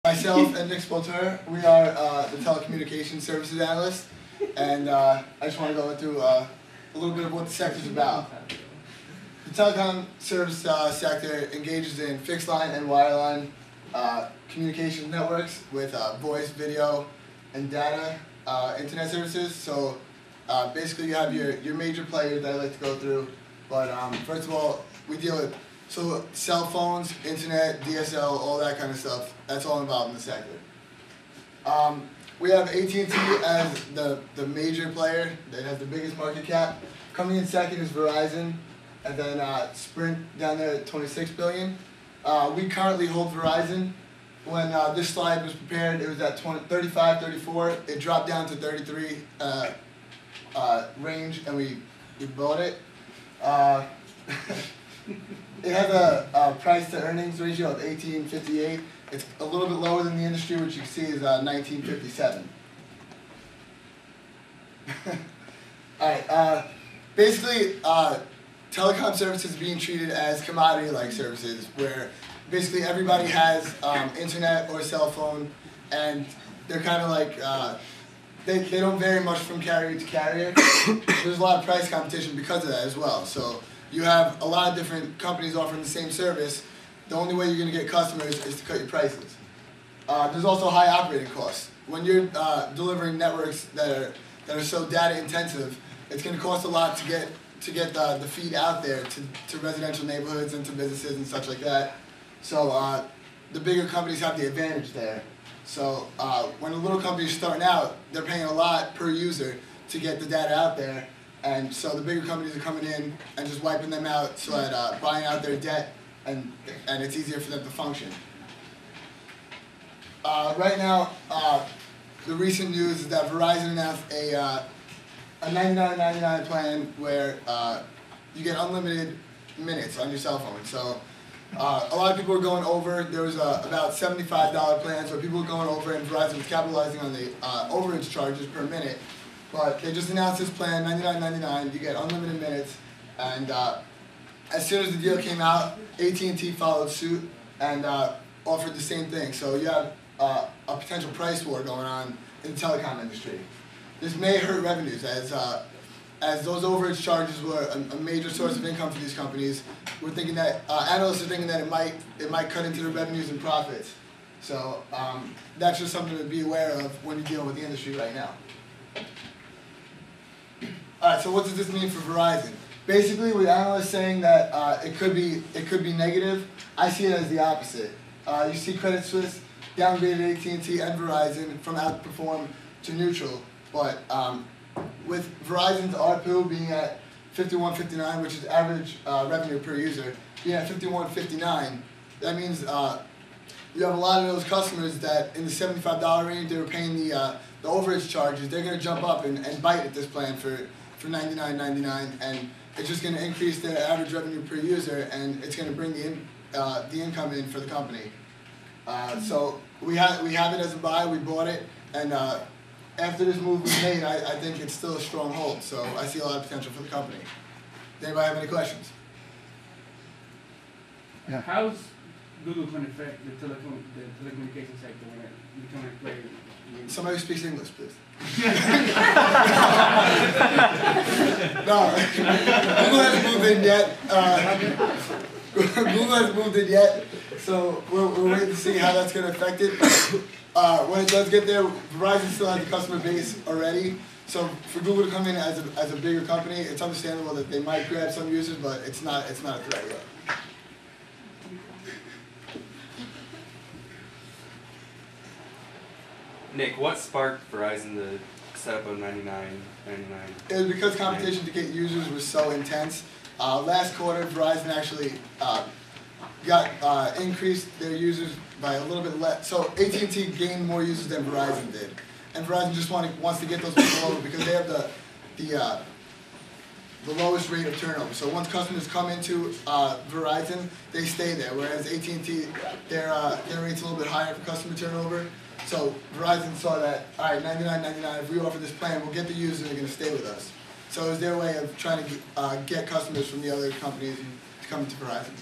Myself and Nick Spolter, we are the telecommunications services analyst, and I just want to go through a little bit of what the sector is about. The telecom service sector engages in fixed line and wireline communications networks with voice, video, and data internet services. So basically you have your major players that I like to go through, but first of all, we deal with cell phones, internet, DSL, all that kind of stuff. That's all involved in the sector. We have AT&T as the major player that has the biggest market cap. Coming in second is Verizon, and then Sprint down there at $26 billion. We currently hold Verizon. When this slide was prepared, it was at 35, 34. It dropped down to 33 range, and we bought it. It has a price to earnings ratio of 18.58. It's a little bit lower than the industry, which you can see is 19.57. Alright, basically, telecom services are being treated as commodity-like services, where basically everybody has internet or cell phone, and they're kind of like, they don't vary much from carrier to carrier. There's a lot of price competition because of that as well. So you have a lot of different companies offering the same service. The only way you're going to get customers is to cut your prices. There's also high operating costs. When you're delivering networks that are so data intensive, it's going to cost a lot to get the feed out there to residential neighborhoods and to businesses and such like that. So the bigger companies have the advantage there. So when a little company is starting out, they're paying a lot per user to get the data out there. And so the bigger companies are coming in and just wiping them out so that buying out their debt, and it's easier for them to function. Right now, the recent news is that Verizon announced a $99.99 plan where you get unlimited minutes on your cell phone. So a lot of people are going over. There was about $75 plans where people were going over, and Verizon was capitalizing on the overage charges per minute. But they just announced this plan, $99.99. You get unlimited minutes, and as soon as the deal came out, AT&T followed suit and offered the same thing. So you have a potential price war going on in the telecom industry. This may hurt revenues as those overage charges were a major source of income for these companies. We're thinking that analysts are thinking that it might cut into their revenues and profits. So that's just something to be aware of when you're dealing with the industry right now. Alright, so what does this mean for Verizon? Basically, with analysts saying that it could be negative, I see it as the opposite. You see Credit Suisse downgraded AT&T and Verizon from outperform to neutral, but with Verizon's ARPU being at $51.59, which is average revenue per user, being at $51.59, that means you have a lot of those customers that in the $75 range they were paying the overage charges. They're going to jump up and bite at this plan for $99.99, and it's just going to increase their average revenue per user, and it's going to bring the income in for the company. So we have it as a buy. We bought it, and after this move was made, I think it's still a strong hold. So I see a lot of potential for the company. Does anybody have any questions? Yeah. How's Google going to affect the telecommunications sector when it becomes a player? Somebody who speaks English, please. No, Google hasn't moved in yet. Google hasn't moved in yet, so we're waiting to see how that's going to affect it. When it does get there, Verizon still has a customer base already. So for Google to come in as a bigger company, it's understandable that they might grab some users, but it's not a threat yet. Nick, what sparked Verizon to set up a $99.99? It was because competition to get users was so intense. Last quarter, Verizon actually increased their users by a little bit less. So AT&T gained more users than Verizon did, and Verizon just wants to get those people over because they have the lowest rate of turnover. So once customers come into Verizon, they stay there, whereas AT&T, their rate's a little bit higher for customer turnover. So Verizon saw that, all right, $99.99, if we offer this plan, we'll get the users and they're going to stay with us. So it was their way of trying to get customers from the other companies to come to Verizon.